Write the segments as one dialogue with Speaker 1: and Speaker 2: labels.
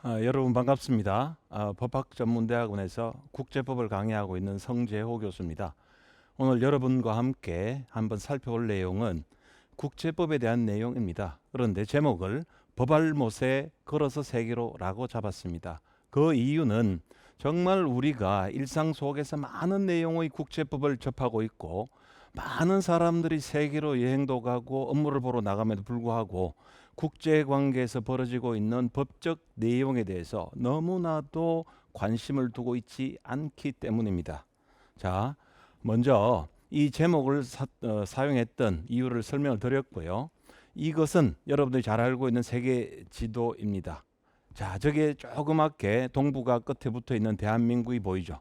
Speaker 1: 여러분 반갑습니다. 법학전문대학원에서 국제법을 강의하고 있는 성재호 교수입니다. 오늘 여러분과 함께 한번 살펴볼 내용은 국제법에 대한 내용입니다. 그런데 제목을 법알못에 걸어서 세계로라고 잡았습니다. 그 이유는 정말 우리가 일상 속에서 많은 내용의 국제법을 접하고 있고 많은 사람들이 세계로 여행도 가고 업무를 보러 나감에도 불구하고 국제관계에서 벌어지고 있는 법적 내용에 대해서 너무나도 관심을 두고 있지 않기 때문입니다. 자, 먼저 이 제목을 사용했던 이유를 설명을 드렸고요. 이것은 여러분들이 잘 알고 있는 세계 지도입니다. 자, 저게 조그맣게 동북아 끝에 붙어 있는 대한민국이 보이죠.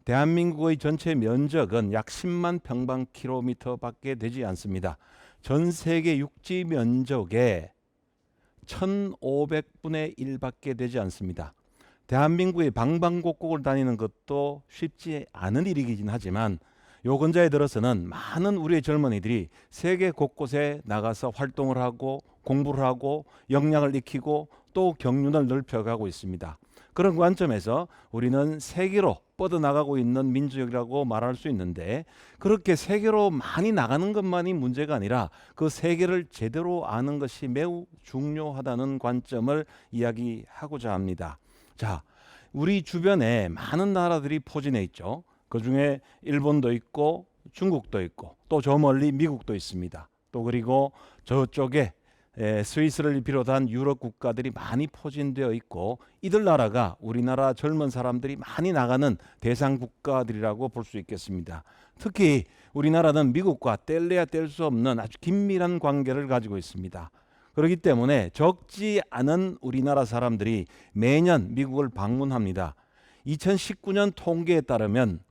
Speaker 1: 대한민국의 전체 면적은 약 10만 평방킬로미터밖에 되지 않습니다. 전 세계 육지 면적의 1500분의 1밖에 되지 않습니다. 대한민국의 방방곡곡을 다니는 것도 쉽지 않은 일이긴 하지만 요 근자에 들어서는 많은 우리의 젊은이들이 세계 곳곳에 나가서 활동을 하고 공부를 하고 역량을 익히고 또 경륜을 넓혀가고 있습니다. 그런 관점에서 우리는 세계로 뻗어나가고 있는 민족이라고 말할 수 있는데, 그렇게 세계로 많이 나가는 것만이 문제가 아니라 그 세계를 제대로 아는 것이 매우 중요하다는 관점을 이야기하고자 합니다. 자, 우리 주변에 많은 나라들이 포진해 있죠. 그 중에 일본도 있고 중국도 있고 또 저 멀리 미국도 있습니다. 또 그리고 저쪽에 스위스를 비롯한 유럽 국가들이 많이 포진되어 있고, 이들 나라가 우리나라 젊은 사람들이 많이 나가는 대상 국가들이라고 볼 수 있겠습니다. 특히 우리나라는 미국과 뗄래야 뗄 수 없는 아주 긴밀한 관계를 가지고 있습니다. 그렇기 때문에 적지 않은 우리나라 사람들이 매년 미국을 방문합니다. 2019년 통계에 따르면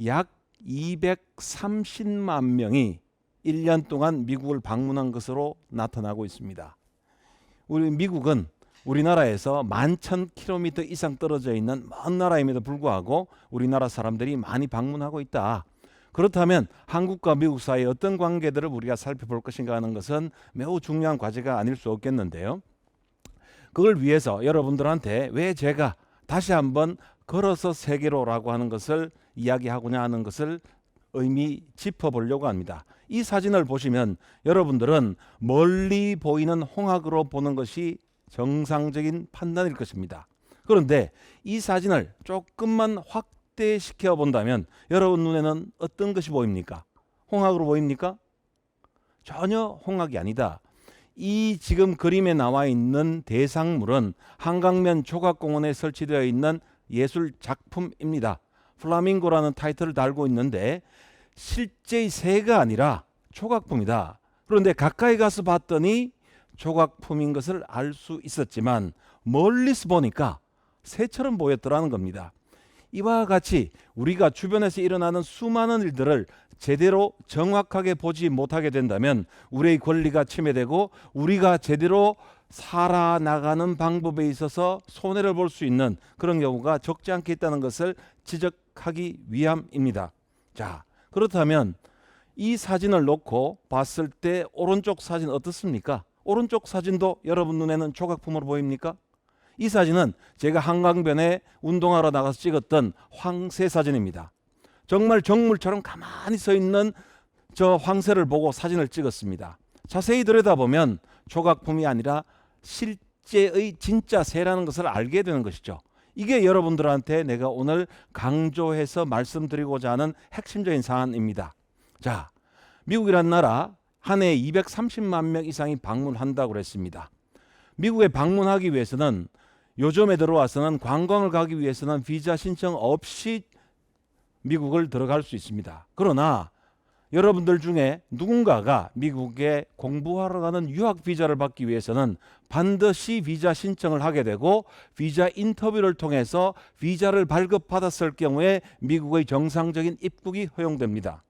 Speaker 1: 약 230만 명이 1년 동안 미국을 방문한 것으로 나타나고 있습니다. 우리 미국은 우리나라에서 11,000km 이상 떨어져 있는 먼 나라임에도 불구하고 우리나라 사람들이 많이 방문하고 있다. 그렇다면 한국과 미국 사이의 어떤 관계들을 우리가 살펴볼 것인가 하는 것은 매우 중요한 과제가 아닐 수 없겠는데요. 그걸 위해서 여러분들한테 왜 제가 다시 한번 걸어서 세계로라고 하는 것을 이야기하고자 하는 것을 의미 짚어보려고 합니다. 이 사진을 보시면 여러분들은 멀리 보이는 홍학으로 보는 것이 정상적인 판단일 것입니다. 그런데 이 사진을 조금만 확대시켜 본다면 여러분 눈에는 어떤 것이 보입니까? 홍학으로 보입니까? 전혀 홍학이 아니다. 이 지금 그림에 나와 있는 대상물은 한강면 조각공원에 설치되어 있는 예술 작품입니다. 플라밍고라는 타이틀을 달고 있는데 실제의 새가 아니라 조각품이다. 그런데 가까이 가서 봤더니 조각품인 것을 알 수 있었지만 멀리서 보니까 새처럼 보였더라는 겁니다. 이와 같이 우리가 주변에서 일어나는 수많은 일들을 제대로 정확하게 보지 못하게 된다면 우리의 권리가 침해되고 우리가 제대로 살아나가는 방법에 있어서 손해를 볼 수 있는 그런 경우가 적지 않게 있다는 것을 지적하기 위함입니다. 자, 그렇다면 이 사진을 놓고 봤을 때 오른쪽 사진 어떻습니까? 오른쪽 사진도 여러분 눈에는 조각품으로 보입니까? 이 사진은 제가 한강변에 운동하러 나가서 찍었던 황새 사진입니다. 정말 정물처럼 가만히 서 있는 저 황새를 보고 사진을 찍었습니다. 자세히 들여다보면 조각품이 아니라 실제의 진짜 새라는 것을 알게 되는 것이죠. 이게 여러분들한테 내가 오늘 강조해서 말씀드리고자 하는 핵심적인 사안입니다. 자, 미국이란 나라 한 해에 230만 명 이상이 방문한다고 그랬습니다. 미국에 방문하기 위해서는 요즘에 들어와서는 관광을 가기 위해서는 비자 신청 없이 미국을 들어갈 수 있습니다. 그러나 여러분들 중에 누군가가 미국에 공부하러 가는 유학 비자를 받기 위해서는 반드시 비자 신청을 하게 되고 비자 인터뷰를 통해서 비자를 발급받았을 경우에 미국의 정상적인 입국이 허용됩니다.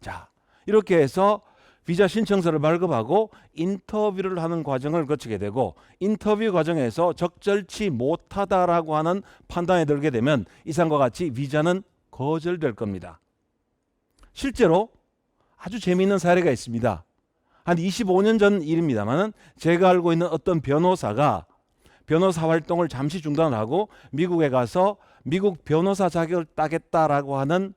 Speaker 1: 자, 이렇게 해서 비자 신청서를 발급하고 인터뷰를 하는 과정을 거치게 되고 인터뷰 과정에서 적절치 못하다라고 하는 판단에 들게 되면 이상과 같이 비자는 거절될 겁니다. 실제로 아주 재미있는 사례가 있습니다. 한 25년 전 일입니다만 제가 알고 있는 어떤 변호사가 변호사 활동을 잠시 중단하고 미국에 가서 미국 변호사 자격을 따겠다라고 하는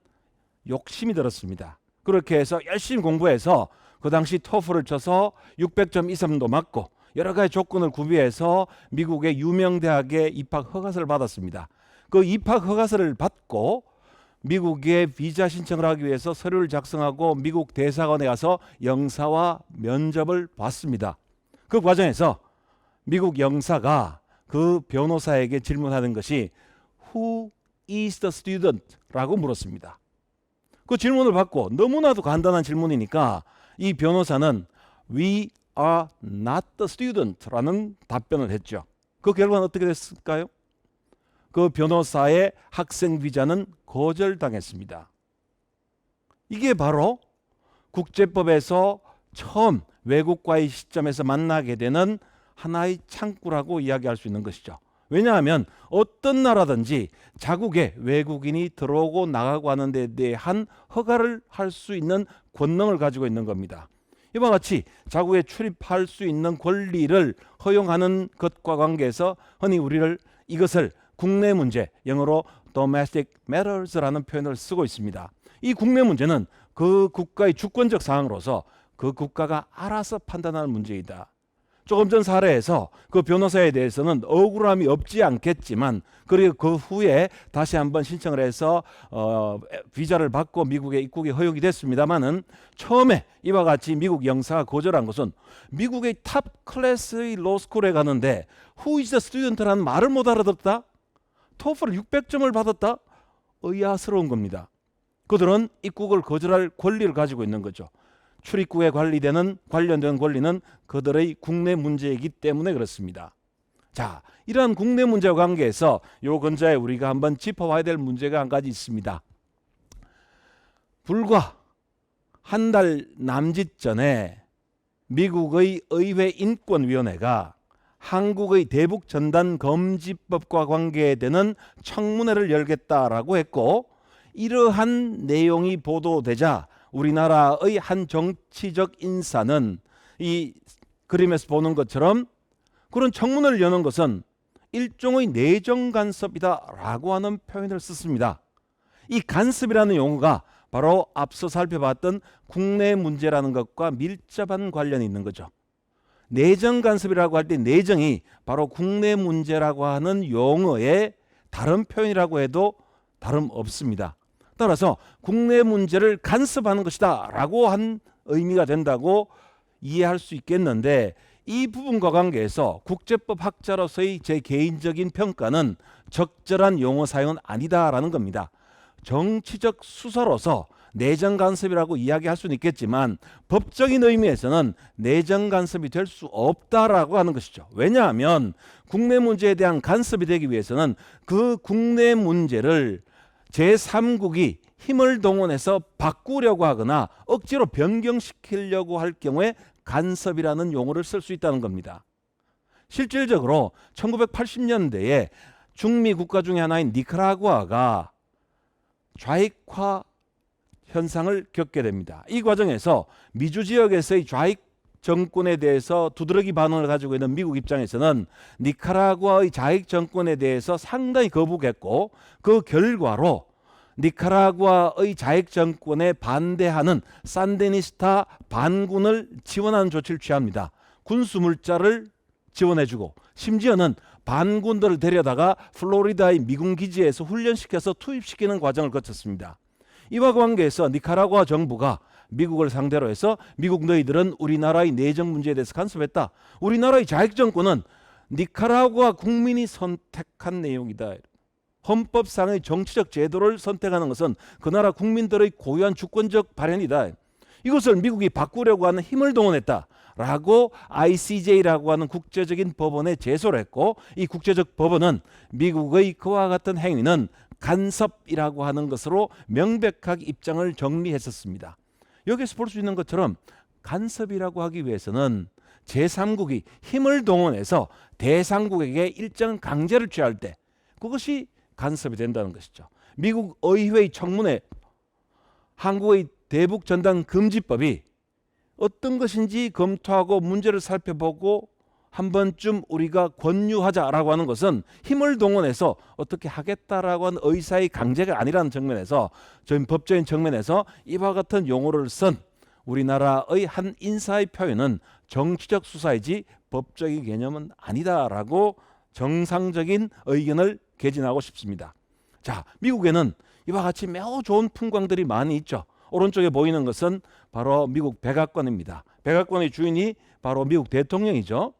Speaker 1: 욕심이 들었습니다. 그렇게 해서 열심히 공부해서 그 당시 토플을 쳐서 600점 이상도 맞고 여러 가지 조건을 구비해서 미국의 유명 대학에 입학 허가서를 받았습니다. 그 입학 허가서를 받고 미국에 비자 신청을 하기 위해서 서류를 작성하고 미국 대사관에 가서 영사와 면접을 봤습니다. 그 과정에서 미국 영사가 그 변호사에게 질문하는 것이 Who is the student? 라고 물었습니다. 그 질문을 받고 너무나도 간단한 질문이니까 이 변호사는 We are not the student 라는 답변을 했죠. 그 결과는 어떻게 됐을까요? 그 변호사의 학생 비자는 거절당했습니다. 이게 바로 국제법에서 처음 외국과의 시점에서 만나게 되는 하나의 창구라고 이야기할 수 있는 것이죠. 왜냐하면 어떤 나라든지 자국에 외국인이 들어오고 나가고 하는 데 대한 허가를 할 수 있는 권능을 가지고 있는 겁니다. 이와 같이 자국에 출입할 수 있는 권리를 허용하는 것과 관계해서 흔히 우리를 이것을 국내 문제, 영어로 domestic matters라는 표현을 쓰고 있습니다. 이 국내 문제는 그 국가의 주권적 사항으로서 그 국가가 알아서 판단할 문제이다. 조금 전 사례에서 그 변호사에 대해서는 억울함이 없지 않겠지만 그리고 그 후에 다시 한번 신청을 해서 비자를 받고 미국에 입국이 허용이 됐습니다만은 처음에 이와 같이 미국 영사가 거절한 것은 미국의 탑 클래스의 로스쿨에 가는데 Who is the student라는 말을 못 알아듣다? 토플 600점을 받았다? 의아스러운 겁니다. 그들은 입국을 거절할 권리를 가지고 있는 거죠. 출입국에 관련된 권리는 그들의 국내 문제이기 때문에 그렇습니다. 자, 이러한 국내 문제와 관계해서 요 근자에 우리가 한번 짚어봐야 될 문제가 한 가지 있습니다. 불과 한 달 남짓 전에 미국의 의회 인권위원회가 한국의 대북 전단 금지법과 관계되는 청문회를 열겠다라고 했고 이러한 내용이 보도되자 우리나라의 한 정치적 인사는 이 그림에서 보는 것처럼 그런 청문회를 여는 것은 일종의 내정 간섭이다라고 하는 표현을 썼습니다. 이 간섭이라는 용어가 바로 앞서 살펴봤던 국내 문제라는 것과 밀접한 관련이 있는 거죠. 내정 간섭이라고 할 때 내정이 바로 국내 문제라고 하는 용어의 다른 표현이라고 해도 다름없습니다. 따라서 국내 문제를 간섭하는 것이다 라고 한 의미가 된다고 이해할 수 있겠는데 이 부분과 관계해서 국제법 학자로서의 제 개인적인 평가는 적절한 용어 사용은 아니다라는 겁니다. 정치적 수사로서 내정 간섭이라고 이야기할 수는 있겠지만 법적인 의미에서는 내정 간섭이 될 수 없다라고 하는 것이죠. 왜냐하면 국내 문제에 대한 간섭이 되기 위해서는 그 국내 문제를 제3국이 힘을 동원해서 바꾸려고 하거나 억지로 변경시키려고 할 경우에 간섭이라는 용어를 쓸 수 있다는 겁니다. 실질적으로 1980년대에 중미 국가 중에 하나인 니카라구아가 좌익화 현상을 겪게 됩니다. 이 과정에서 미주 지역에서의 좌익 정권에 대해서 두드러기 반응을 가지고 있는 미국 입장에서는 니카라구아의 좌익 정권에 대해서 상당히 거부했고 그 결과로 니카라구아의 좌익 정권에 반대하는 산디니스타 반군을 지원하는 조치를 취합니다. 군수 물자를 지원해주고 심지어는 반군들을 데려다가 플로리다의 미군 기지에서 훈련시켜서 투입시키는 과정을 거쳤습니다. 이와 관계해서 니카라구아 정부가 미국을 상대로 해서 미국 너희들은 우리나라의 내정 문제에 대해서 간섭했다. 우리나라의 좌익 정권은 니카라구아 국민이 선택한 내용이다. 헌법상의 정치적 제도를 선택하는 것은 그 나라 국민들의 고유한 주권적 발현이다. 이것을 미국이 바꾸려고 하는 힘을 동원했다. 라고 ICJ라고 하는 국제적인 법원에 제소를 했고 이 국제적 법원은 미국의 그와 같은 행위는 간섭이라고 하는 것으로 명백하게 입장을 정리했었습니다. 여기서 볼 수 있는 것처럼 간섭이라고 하기 위해서는 제3국이 힘을 동원해서 대상국에게 일정 강제를 취할 때 그것이 간섭이 된다는 것이죠. 미국 의회의 청문회 한국의 대북 전단 금지법이 어떤 것인지 검토하고 문제를 살펴보고 한 번쯤 우리가 권유하자라고 하는 것은 힘을 동원해서 어떻게 하겠다라고 하는 의사의 강제가 아니라는 측면에서, 저희 법적인 측면에서 이와 같은 용어를 쓴 우리나라의 한 인사의 표현은 정치적 수사이지 법적인 개념은 아니다라고 정상적인 의견을 개진하고 싶습니다. 자, 미국에는 이와 같이 매우 좋은 풍광들이 많이 있죠. 오른쪽에 보이는 것은 바로 미국 백악관입니다. 백악관의 주인이 바로 미국 대통령이죠.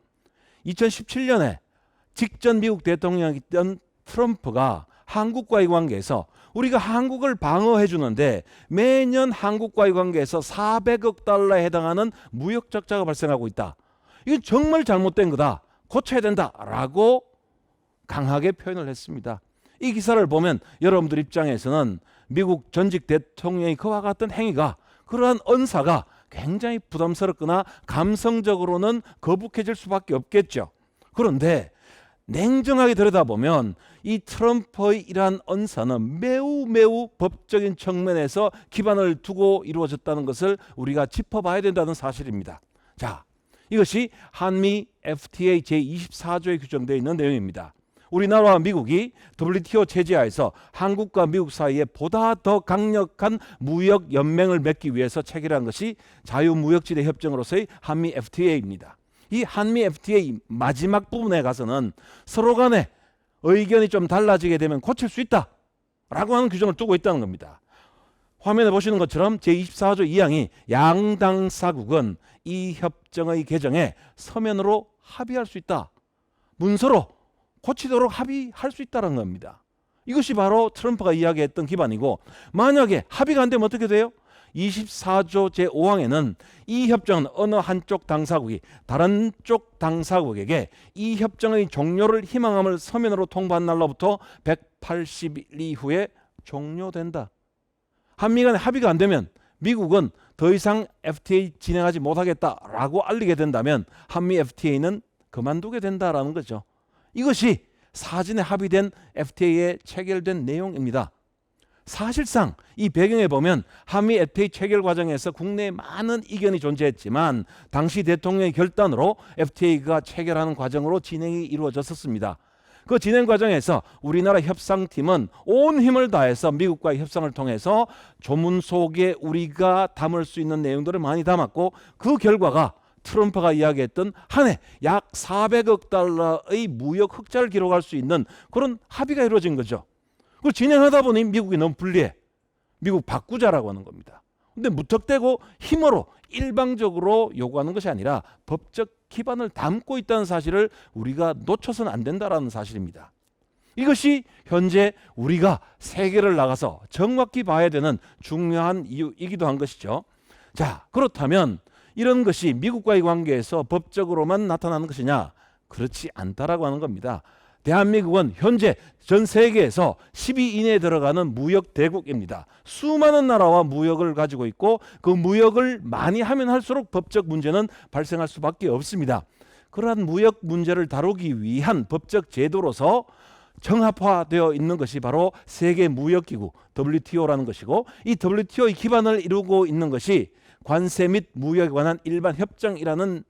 Speaker 1: 2017년에 직전 미국 대통령이었던 트럼프가 한국과의 관계에서 우리가 한국을 방어해 주는데 매년 한국과의 관계에서 400억 달러에 해당하는 무역 적자가 발생하고 있다. 이건 정말 잘못된 거다. 고쳐야 된다라고 강하게 표현을 했습니다. 이 기사를 보면 여러분들 입장에서는 미국 전직 대통령이 그와 같은 행위가, 그러한 언사가 굉장히 부담스럽거나 감성적으로는 거북해질 수밖에 없겠죠. 그런데 냉정하게 들여다보면 이 트럼프의 이러한 언사는 매우 법적인 측면에서 기반을 두고 이루어졌다는 것을 우리가 짚어봐야 된다는 사실입니다. 자, 이것이 한미 FTA 제24조에 규정되어 있는 내용입니다. 우리나라와 미국이 WTO 체제하에서 한국과 미국 사이에 보다 더 강력한 무역 연맹을 맺기 위해서 체결한 것이 자유무역지대 협정으로서의 한미 FTA입니다. 이 한미 FTA 마지막 부분에 가서는 서로 간에 의견이 좀 달라지게 되면 고칠 수 있다라고 하는 규정을 두고 있다는 겁니다. 화면에 보시는 것처럼 제24조 2항이 양당사국은 이 협정의 개정에 서면으로 합의할 수 있다. 문서로 고치도록 합의할 수 있다는 겁니다. 이것이 바로 트럼프가 이야기했던 기반이고, 만약에 합의가 안 되면 어떻게 돼요? 24조 제5항에는 이 협정은 어느 한쪽 당사국이 다른 쪽 당사국에게 이 협정의 종료를 희망함을 서면으로 통보한 날로부터 180일 이후에 종료된다. 한미 간에 합의가 안 되면 미국은 더 이상 FTA 진행하지 못하겠다라고 알리게 된다면 한미 FTA는 그만두게 된다라는 거죠. 이것이 사전에 합의된 FTA에 체결된 내용입니다. 사실상 이 배경에 보면 한미 FTA 체결 과정에서 국내에 많은 이견이 존재했지만 당시 대통령의 결단으로 FTA가 체결하는 과정으로 진행이 이루어졌었습니다. 그 진행 과정에서 우리나라 협상팀은 온 힘을 다해서 미국과의 협상을 통해서 조문 속에 우리가 담을 수 있는 내용들을 많이 담았고, 그 결과가 트럼프가 이야기했던 한 해 약 400억 달러의 무역 흑자를 기록할 수 있는 그런 합의가 이루어진 거죠. 그걸 진행하다 보니 미국이 너무 불리해. 미국 바꾸자라고 하는 겁니다. 근데 무턱대고 힘으로 일방적으로 요구하는 것이 아니라 법적 기반을 담고 있다는 사실을 우리가 놓쳐서는 안 된다는 사실입니다. 이것이 현재 우리가 세계를 나가서 정확히 봐야 되는 중요한 이유이기도 한 것이죠. 자, 그렇다면 이런 것이 미국과의 관계에서 법적으로만 나타나는 것이냐? 그렇지 않다라고 하는 겁니다. 대한민국은 현재 전 세계에서 10위 이내에 들어가는 무역 대국입니다. 수많은 나라와 무역을 가지고 있고 그 무역을 많이 하면 할수록 법적 문제는 발생할 수밖에 없습니다. 그러한 무역 문제를 다루기 위한 법적 제도로서 정합화되어 있는 것이 바로 세계무역기구 WTO라는 것이고, 이 WTO의 기반을 이루고 있는 것이 관세 및 무역에 관한 일반 협정이라는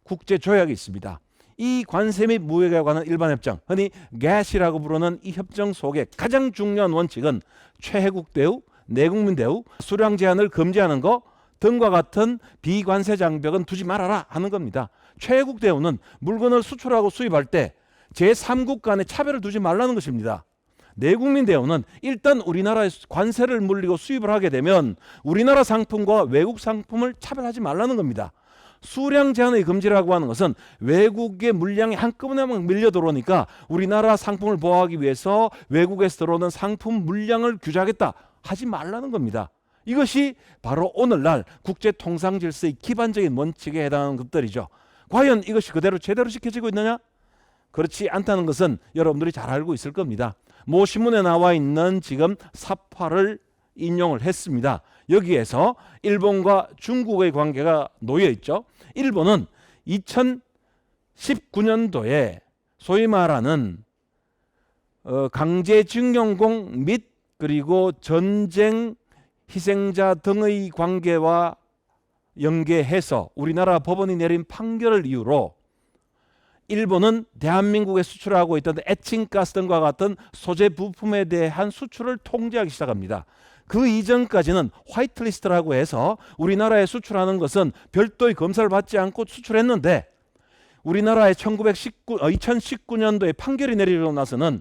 Speaker 1: 국제 조약이 있습니다. 이 관세 및 무역에 관한 일반 협정, 흔히 GATT이라고 부르는 이 협정 속에 가장 중요한 원칙은 최혜국 대우, 내국민 대우, 수량 제한을 금지하는 것 등과 같은 비관세 장벽은 두지 말아라 하는 겁니다. 최혜국 대우는 물건을 수출하고 수입할 때 제3국 간에 차별을 두지 말라는 것입니다. 내국민 대우는 일단 우리나라에 관세를 물리고 수입을 하게 되면 우리나라 상품과 외국 상품을 차별하지 말라는 겁니다. 수량 제한의 금지라고 하는 것은 외국의 물량이 한꺼번에 막 밀려 들어오니까 우리나라 상품을 보호하기 위해서 외국에서 들어오는 상품 물량을 규제하겠다 하지 말라는 겁니다. 이것이 바로 오늘날 국제통상질서의 기반적인 원칙에 해당하는 것들이죠. 과연 이것이 그대로 제대로 지켜지고 있느냐? 그렇지 않다는 것은 여러분들이 잘 알고 있을 겁니다. 모 신문에 나와 있는 지금 사파를 인용을 했습니다. 여기에서 일본과 중국의 관계가 놓여 있죠. 일본은 2019년도에 소위 말하는 강제징용공 및 그리고 전쟁 희생자 등의 관계와 연계해서 우리나라 법원이 내린 판결을 이유로 일본은 대한민국에 수출하고 있던 에칭가스 등과 같은 소재 부품에 대한 수출을 통제하기 시작합니다. 그 이전까지는 화이트리스트라고 해서 우리나라에 수출하는 것은 별도의 검사를 받지 않고 수출했는데, 우리나라에 2019년도에 판결이 내리고 나서는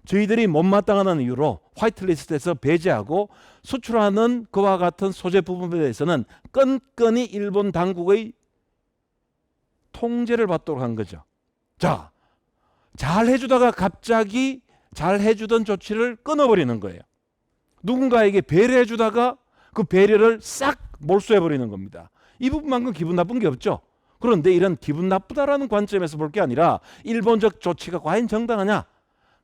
Speaker 1: 저희들이 못마땅하다는 이유로 화이트리스트에서 배제하고 수출하는 그와 같은 소재 부분에 대해서는 끈끈이 일본 당국의 통제를 받도록 한 거죠. 자, 잘 해주다가 갑자기 잘 해주던 조치를 끊어버리는 거예요. 누군가에게 배려해주다가 그 배려를 싹 몰수해버리는 겁니다. 이 부분만큼 기분 나쁜 게 없죠. 그런데 이런 기분 나쁘다라는 관점에서 볼 게 아니라 일본적 조치가 과연 정당하냐?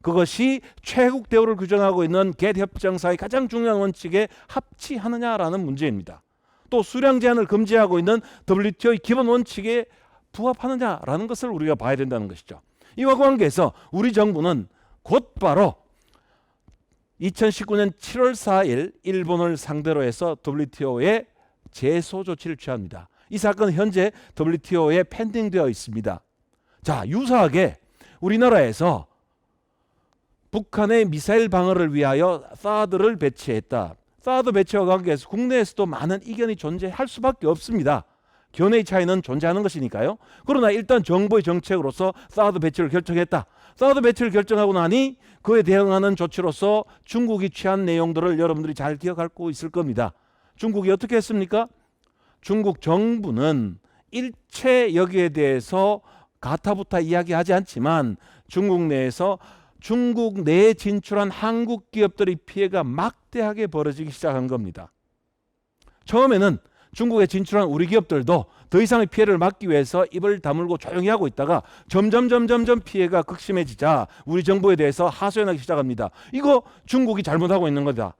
Speaker 1: 그것이 최국 대우를 규정하고 있는 겟협정사의 가장 중요한 원칙에 합치하느냐라는 문제입니다. 또 수량 제한을 금지하고 있는 WTO의 기본 원칙에 부합하느냐라는 것을 우리가 봐야 된다는 것이죠. 이와 관계해서 우리 정부는 곧바로 2019년 7월 4일 일본을 상대로 해서 WTO에 제소 조치를 취합니다. 이 사건은 현재 WTO에 펜딩되어 있습니다. 자, 유사하게 우리나라에서 북한의 미사일 방어를 위하여 사드를 배치했다. 사드 배치와 관계해서 국내에서도 많은 이견이 존재할 수밖에 없습니다. 견해의 차이는 존재하는 것이니까요. 그러나 일단 정부의 정책으로서 사드 배치를 결정했다. 사드 배치를 결정하고 나니 그에 대응하는 조치로서 중국이 취한 내용들을 여러분들이 잘 기억하고 있을 겁니다. 중국이 어떻게 했습니까? 중국 정부는 일체 여기에 대해서 가타부타 이야기하지 않지만 중국 내에서 중국 내에 진출한 한국 기업들의 피해가 막대하게 벌어지기 시작한 겁니다. 처음에는 중국에 진출한 우리 기업들도 더 이상의 피해를 막기 위해서 입을 다물고 조용히 하고 있다가 점점 피해가 극심해지자 우리 정부에 대해서 하소연하기 시작합니다. 이거 중국이 잘못하고 있는 거다.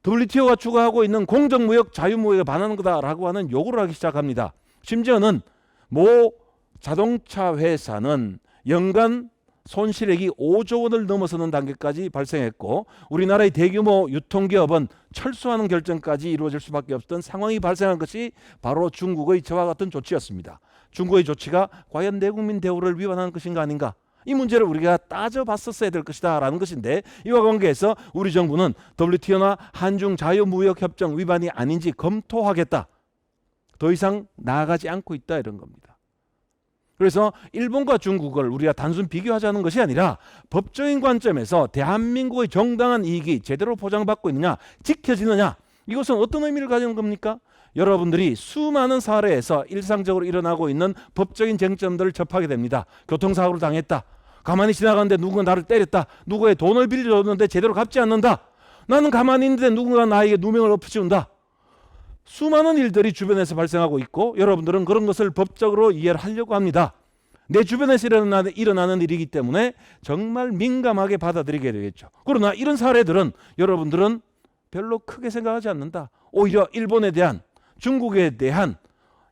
Speaker 1: WTO가 추구하고 있는 공정무역, 자유무역에 반하는 거다라고 하는 요구를 하기 시작합니다. 심지어는 모 자동차 회사는 연간 손실액이 5조 원을 넘어서는 단계까지 발생했고, 우리나라의 대규모 유통기업은 철수하는 결정까지 이루어질 수밖에 없던 상황이 발생한 것이 바로 중국의 저와 같은 조치였습니다. 중국의 조치가 과연 내국민 대우를 위반하는 것인가 아닌가? 이 문제를 우리가 따져봤었어야 될 것이다 라는 것인데, 이와 관계해서 우리 정부는 WTO나 한중 자유무역협정 위반이 아닌지 검토하겠다. 더 이상 나아가지 않고 있다 이런 겁니다. 그래서 일본과 중국을 우리가 단순 비교하자는 것이 아니라 법적인 관점에서 대한민국의 정당한 이익이 제대로 보장받고 있느냐, 지켜지느냐, 이것은 어떤 의미를 가지는 겁니까? 여러분들이 수많은 사례에서 일상적으로 일어나고 있는 법적인 쟁점들을 접하게 됩니다. 교통사고를 당했다. 가만히 지나가는데 누군가 나를 때렸다. 누구의 돈을 빌려줬는데 제대로 갚지 않는다. 나는 가만히 있는데 누군가 나에게 누명을 엎어지운다. 수많은 일들이 주변에서 발생하고 있고 여러분들은 그런 것을 법적으로 이해를 하려고 합니다. 내 주변에서 일어나는 일이기 때문에 정말 민감하게 받아들이게 되겠죠. 그러나 이런 사례들은 여러분들은 별로 크게 생각하지 않는다. 오히려 일본에 대한, 중국에 대한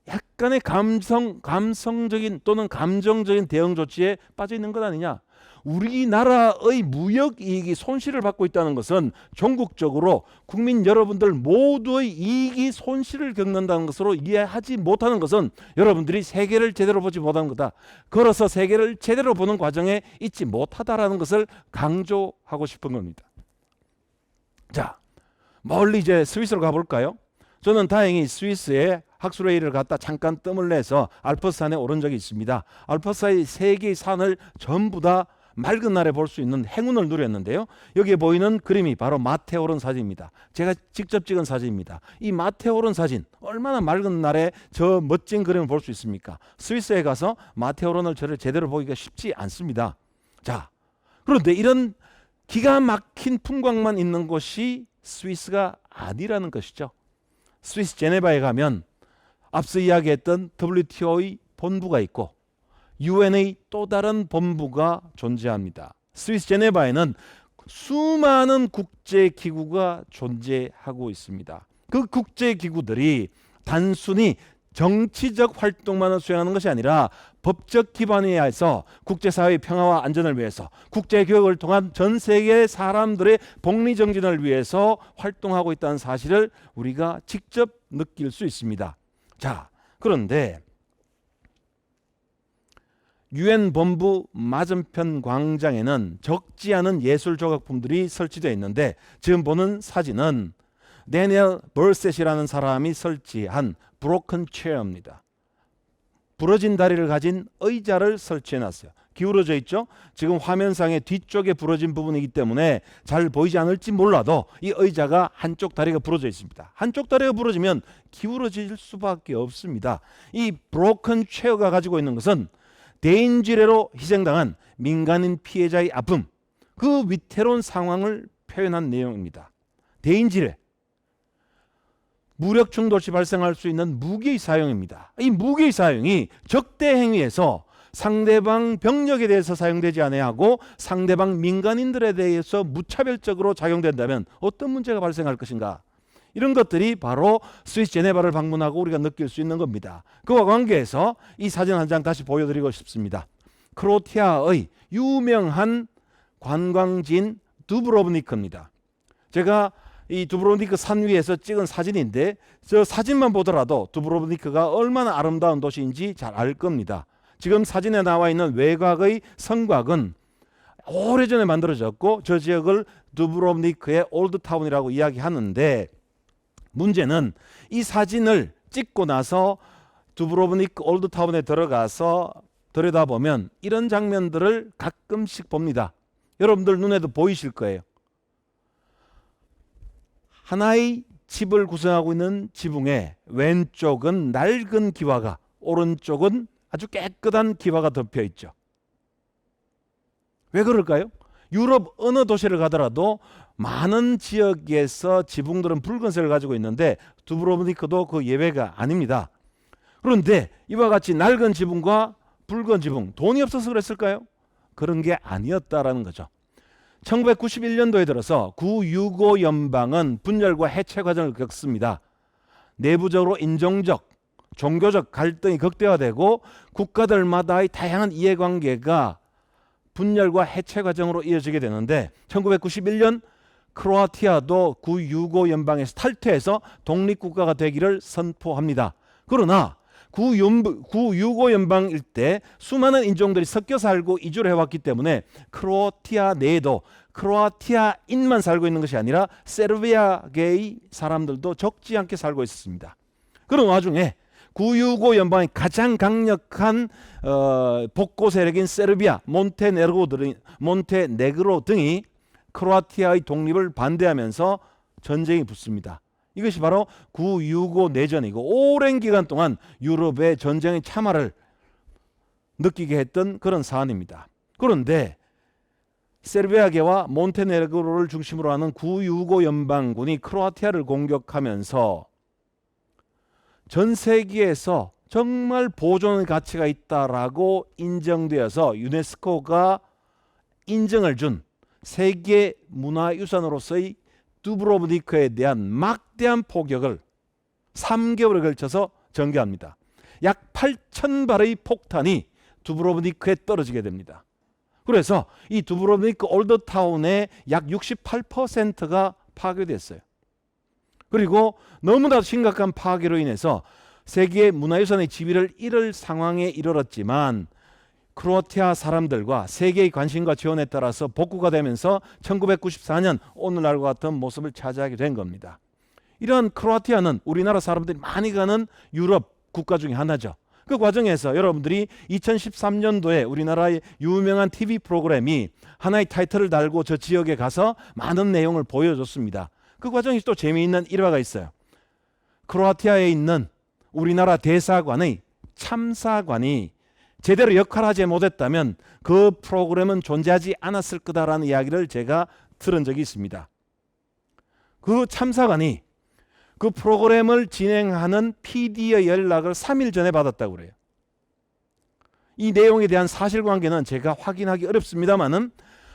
Speaker 1: 약간의 감성적인 또는 감정적인 대응 조치에 빠져 있는 것 아니냐. 우리나라의 무역 이익이 손실을 받고 있다는 것은 전국적으로 국민 여러분들 모두의 이익이 손실을 겪는다는 것으로 이해하지 못하는 것은 여러분들이 세계를 제대로 보지 못하는 거다. 걸어서 세계를 제대로 보는 과정에 있지 못하다라는 것을 강조하고 싶은 겁니다. 자, 멀리 이제 스위스로 가볼까요? 저는 다행히 스위스에 학술회의를 갔다 잠깐 뜸을 내서 알프스산에 오른 적이 있습니다. 알프스의 세 개의 산을 전부 다 맑은 날에 볼 수 있는 행운을 누렸는데요. 여기에 보이는 그림이 바로 마테오른 사진입니다. 제가 직접 찍은 사진입니다. 이 마테오른 사진, 얼마나 맑은 날에 저 멋진 그림을 볼 수 있습니까? 스위스에 가서 마테오른을 제대로 보기가 쉽지 않습니다. 자, 그런데 이런 기가 막힌 풍광만 있는 곳이 스위스가 아니라는 것이죠. 스위스 제네바에 가면 앞서 이야기했던 WTO의 본부가 있고 UN의 또 다른 본부가 존재합니다. 스위스 제네바에는 수많은 국제기구가 존재하고 있습니다. 그 국제기구들이 단순히 정치적 활동만을 수행하는 것이 아니라 법적 기반에 의해서 국제사회의 평화와 안전을 위해서, 국제교역을 통한 전 세계 사람들의 복리정진을 위해서 활동하고 있다는 사실을 우리가 직접 느낄 수 있습니다. 자, 그런데 유엔 본부 맞은편 광장에는 적지 않은 예술 조각품들이 설치되어 있는데 지금 보는 사진은 데니엘 벌셋이라는 사람이 설치한 브로큰 체어입니다. 부러진 다리를 가진 의자를 설치해 놨어요. 기울어져 있죠? 지금 화면상의 뒤쪽에 부러진 부분이기 때문에 잘 보이지 않을지 몰라도 이 의자가 한쪽 다리가 부러져 있습니다. 한쪽 다리가 부러지면 기울어질 수밖에 없습니다. 이 브로큰 체어가 가지고 있는 것은 대인지뢰로 희생당한 민간인 피해자의 아픔, 그 위태로운 상황을 표현한 내용입니다. 대인지뢰, 무력 충돌 시 발생할 수 있는 무기의 사용입니다. 이 무기의 사용이 적대 행위에서 상대방 병력에 대해서 사용되지 아니하고 상대방 민간인들에 대해서 무차별적으로 작용된다면 어떤 문제가 발생할 것인가? 이런 것들이 바로 스위스 제네바를 방문하고 우리가 느낄 수 있는 겁니다. 그와 관계해서 이 사진 한 장 다시 보여드리고 싶습니다. 크로아티아의 유명한 관광지인 두브로브니크입니다. 제가 이 두브로브니크 산 위에서 찍은 사진인데 저 사진만 보더라도 두브로브니크가 얼마나 아름다운 도시인지 잘 알 겁니다. 지금 사진에 나와 있는 외곽의 성곽은 오래전에 만들어졌고 저 지역을 두브로브니크의 올드타운이라고 이야기하는데 문제는 이 사진을 찍고 나서 두브로브니크 올드타운에 들어가서 들여다보면 이런 장면들을 가끔씩 봅니다. 여러분들 눈에도 보이실 거예요. 하나의 집을 구성하고 있는 지붕에 왼쪽은 낡은 기와가, 오른쪽은 아주 깨끗한 기와가 덮여 있죠. 왜 그럴까요? 유럽 어느 도시를 가더라도 많은 지역에서 지붕들은 붉은색을 가지고 있는데 두브로브니크도 그 예외가 아닙니다. 그런데 이와 같이 낡은 지붕과 붉은 지붕, 돈이 없어서 그랬을까요? 그런 게 아니었다라는 거죠. 1991년도에 들어서 구유고 연방은 분열과 해체 과정을 겪습니다. 내부적으로 인종적, 종교적 갈등이 극대화되고 국가들마다의 다양한 이해관계가 분열과 해체 과정으로 이어지게 되는데 1991년 크로아티아도 구유고 연방에서 탈퇴해서 독립국가가 되기를 선포합니다. 그러나 구유고 연방 일대 수많은 인종들이 섞여 살고 이주를 해왔기 때문에 크로아티아 내에도 크로아티아인만 살고 있는 것이 아니라 세르비아계의 사람들도 적지 않게 살고 있었습니다. 그런 와중에 구유고 연방의 가장 강력한 복고 세력인 세르비아, 몬테네그로 등이 크로아티아의 독립을 반대하면서 전쟁이 붙습니다. 이것이 바로 구유고 내전이고 오랜 기간 동안 유럽의 전쟁의 참화를 느끼게 했던 그런 사안입니다. 그런데 세르비아계와 몬테네그로를 중심으로 하는 구유고 연방군이 크로아티아를 공격하면서 전 세계에서 정말 보존의 가치가 있다라고 인정되어서 유네스코가 인정을 준 세계 문화유산으로서의 두브로브니크에 대한 막대한 포격을 3개월에 걸쳐서 전개합니다. 약 8,000발의 폭탄이 두브로브니크에 떨어지게 됩니다. 그래서 이 두브로브니크 올드타운의 약 68%가 파괴됐어요. 그리고 너무나 심각한 파괴로 인해서 세계 문화유산의 지위를 잃을 상황에 이르렀지만 크로아티아 사람들과 세계의 관심과 지원에 따라서 복구가 되면서 1994년 오늘날과 같은 모습을 차지하게 된 겁니다. 이러한 크로아티아는 우리나라 사람들이 많이 가는 유럽 국가 중에 하나죠. 그 과정에서 여러분들이 2013년도에 우리나라의 유명한 TV 프로그램이 하나의 타이틀을 달고 저 지역에 가서 많은 내용을 보여줬습니다. 그 과정이 또 재미있는 일화가 있어요. 크로아티아에 있는 우리나라 대사관의 참사관이 제대로 역할하지 못했다면 그 프로그램은 존재하지 않았을 거다라는 이야기를 제가 들은 적이 있습니다. 그 참사관이 그 프로그램을 진행하는 PD의 연락을 3일 전에 받았다고 그래요. 이 내용에 대한 사실관계는 제가 확인하기 어렵습니다만은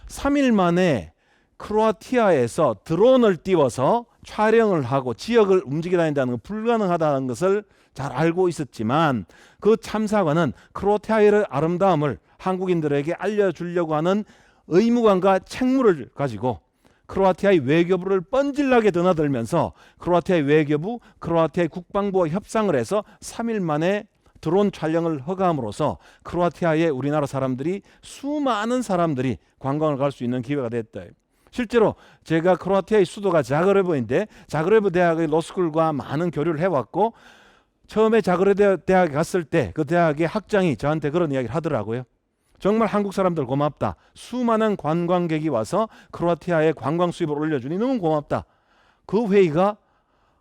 Speaker 1: 3일 만에 크로아티아에서 드론을 띄워서 촬영을 하고 지역을 움직여 다닌다는 건 불가능하다는 것을 잘 알고 있었지만 그 참사관은 크로아티아의 아름다움을 한국인들에게 알려주려고 하는 의무감과 책무를 가지고 크로아티아의 외교부를 뻔질나게 드나들면서 크로아티아의 외교부, 크로아티아의 국방부와 협상을 해서 3일 만에 드론 촬영을 허가함으로써 크로아티아에 우리나라 사람들이 수많은 사람들이 관광을 갈 수 있는 기회가 됐다. 실제로 제가 크로아티아의 수도가 자그레브인데 자그레브 대학의 로스쿨과 많은 교류를 해왔고 처음에 자그레브 대학에 갔을 때 그 대학의 학장이 저한테 그런 이야기를 하더라고요. 정말 한국 사람들 고맙다. 수많은 관광객이 와서 크로아티아의 관광 수입을 올려주니 너무 고맙다. 그 회의가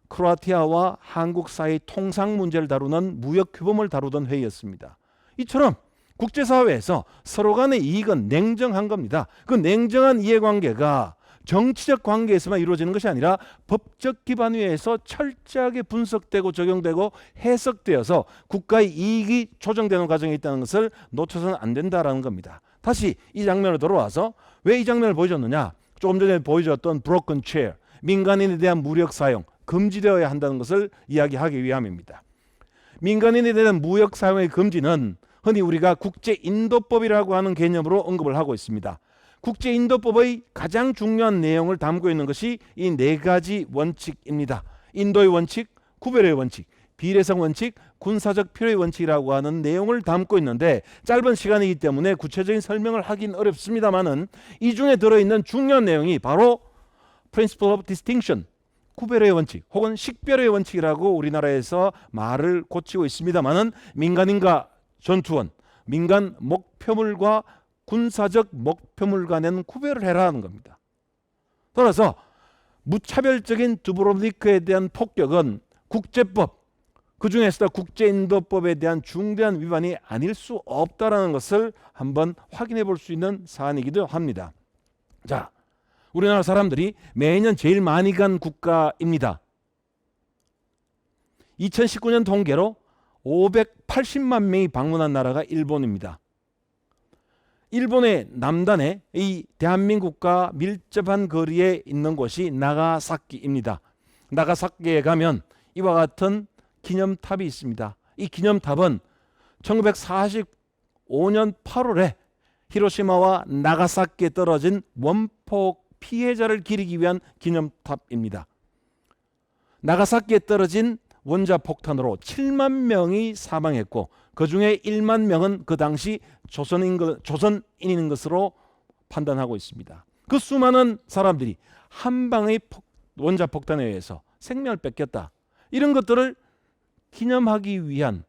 Speaker 1: 크로아티아와 한국 사이 통상 문제를 다루는 무역 규범을 다루던 회의였습니다. 이처럼 국제사회에서 서로 간의 이익은 냉정한 겁니다. 그 냉정한 이해관계가 정치적 관계에서만 이루어지는 것이 아니라 법적 기반 위에서 철저하게 분석되고 적용되고 해석되어서 국가의 이익이 조정되는 과정에 있다는 것을 놓쳐서는 안 된다라는 겁니다. 다시 이 장면으로 돌아와서 왜 이 장면을 보여줬느냐? 조금 전에 보여줬던 broken chair, 민간인에 대한 무력 사용, 금지되어야 한다는 것을 이야기하기 위함입니다. 민간인에 대한 무역 사용의 금지는 흔히 우리가 국제인도법이라고 하는 개념으로 언급을 하고 있습니다. 국제인도법의 가장 중요한 내용을 담고 있는 것이 이 네 가지 원칙입니다. 인도의 원칙, 구별의 원칙, 비례성 원칙, 군사적 필요의 원칙이라고 하는 내용을 담고 있는데 짧은 시간이기 때문에 구체적인 설명을 하긴 어렵습니다만은 이 중에 들어있는 중요한 내용이 바로 Principle of Distinction, 구별의 원칙 혹은 식별의 원칙이라고 우리나라에서 말을 고치고 있습니다만은 민간인과 전투원, 민간 목표물과 군사적 목표물 간에는 구별을 해라는 겁니다. 따라서 무차별적인 두브로브니크에 대한 폭격은 국제법, 그 중에서도 국제인도법에 대한 중대한 위반이 아닐 수 없다는 것을 한번 확인해 볼 수 있는 사안이기도 합니다. 자, 우리나라 사람들이 매년 제일 많이 간 국가입니다. 2019년 통계로 580만 명이 방문한 나라가 일본입니다. 일본의 남단에 이 대한민국과 밀접한 거리에 있는 곳이 나가사키입니다. 나가사키에 가면 이와 같은 기념탑이 있습니다. 이 기념탑은 1945년 8월에 히로시마와 나가사키에 떨어진 원폭 피해자를 기리기 위한 기념탑입니다. 나가사키에 떨어진 원자폭탄으로 7만 명이 사망했고 그 중에 1만 명은 그 당시 조선인인 것으로 판단하고 있습니다. 그 수많은 사람들이 한 방의 원자폭탄에 의해서 생명을 뺏겼다. 이런 것들을 기념하기 위한,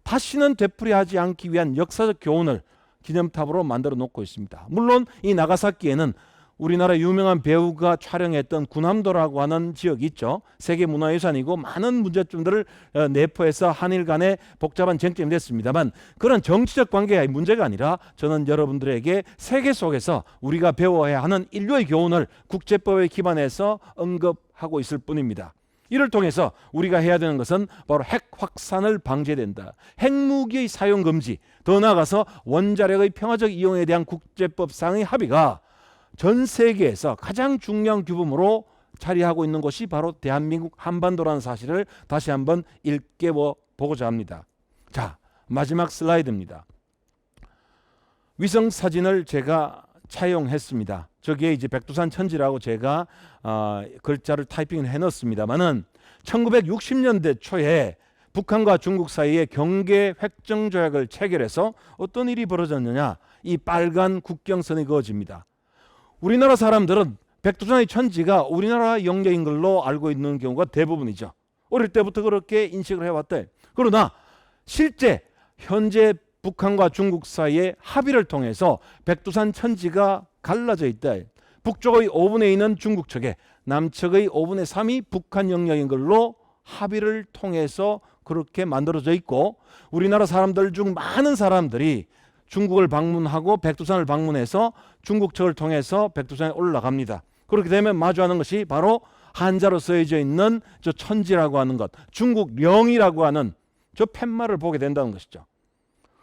Speaker 1: 다시는 되풀이하지 않기 위한 역사적 교훈을 기념탑으로 만들어 놓고 있습니다. 물론 이 나가사키에는 우리나라 유명한 배우가 촬영했던 군함도라고 하는 지역이 있죠. 세계문화유산이고 많은 문제점들을 내포해서 한일 간에 복잡한 쟁점이 됐습니다만 그런 정치적 관계의 문제가 아니라 저는 여러분들에게 세계 속에서 우리가 배워야 하는 인류의 교훈을 국제법에 기반해서 언급하고 있을 뿐입니다. 이를 통해서 우리가 해야 되는 것은 바로 핵 확산을 방지해야 된다. 핵무기의 사용 금지, 더 나아가서 원자력의 평화적 이용에 대한 국제법상의 합의가 전 세계에서 가장 중요한 규범으로 자리하고 있는 것이 바로 대한민국 한반도라는 사실을 다시 한번 일깨워 보고자 합니다. 자, 마지막 슬라이드입니다. 위성 사진을 제가 차용했습니다. 저기에 이제 백두산 천지라고 제가 글자를 타이핑을 해놨습니다만은 1960년대 초에 북한과 중국 사이에 경계 획정 조약을 체결해서 어떤 일이 벌어졌느냐, 이 빨간 국경선이 그어집니다. 우리나라 사람들은 백두산의 천지가 우리나라 영역인 걸로 알고 있는 경우가 대부분이죠. 어릴 때부터 그렇게 인식을 해왔대. 그러나 실제 현재 북한과 중국 사이의 합의를 통해서 백두산 천지가 갈라져 있다. 북쪽의 5분의 2는 중국 측에, 남측의 5분의 3이 북한 영역인 걸로 합의를 통해서 그렇게 만들어져 있고, 우리나라 사람들 중 많은 사람들이 중국을 방문하고 백두산을 방문해서 중국 측을 통해서 백두산에 올라갑니다. 그렇게 되면 마주하는 것이 바로 한자로 쓰여져 있는 저 천지라고 하는 것, 중국령이라고 하는 저 팻말을 보게 된다는 것이죠.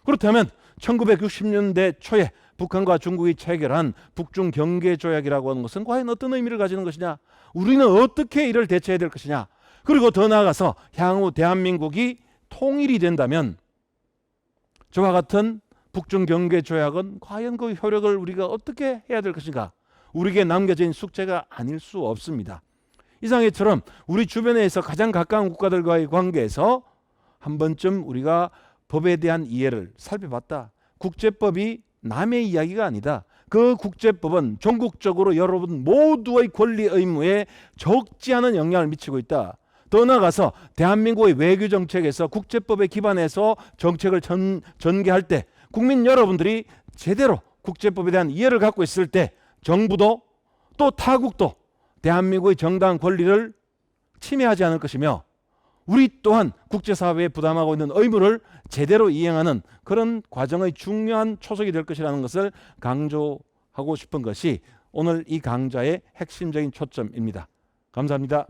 Speaker 1: 그렇다면 1960년대 초에 북한과 중국이 체결한 북중 경계 조약이라고 하는 것은 과연 어떤 의미를 가지는 것이냐? 우리는 어떻게 이를 대처해야 될 것이냐? 그리고 더 나아가서 향후 대한민국이 통일이 된다면 저와 같은 북중 경계 조약은 과연 그 효력을 우리가 어떻게 해야 될 것인가? 우리에게 남겨져 있는 숙제가 아닐 수 없습니다. 이상해처럼 우리 주변에 있어 가장 가까운 국가들과의 관계에서 한 번쯤 우리가 법에 대한 이해를 살펴봤다. 국제법이 남의 이야기가 아니다. 그 국제법은 전국적으로 여러분 모두의 권리 의무에 적지 않은 영향을 미치고 있다. 더 나아가서 대한민국의 외교 정책에서 국제법에 기반해서 정책을 전개할 때 국민 여러분들이 제대로 국제법에 대한 이해를 갖고 있을 때 정부도 또 타국도 대한민국의 정당한 권리를 침해하지 않을 것이며 우리 또한 국제사회에 부담하고 있는 의무를 제대로 이행하는 그런 과정의 중요한 초석이 될 것이라는 것을 강조하고 싶은 것이 오늘 이 강좌의 핵심적인 초점입니다. 감사합니다.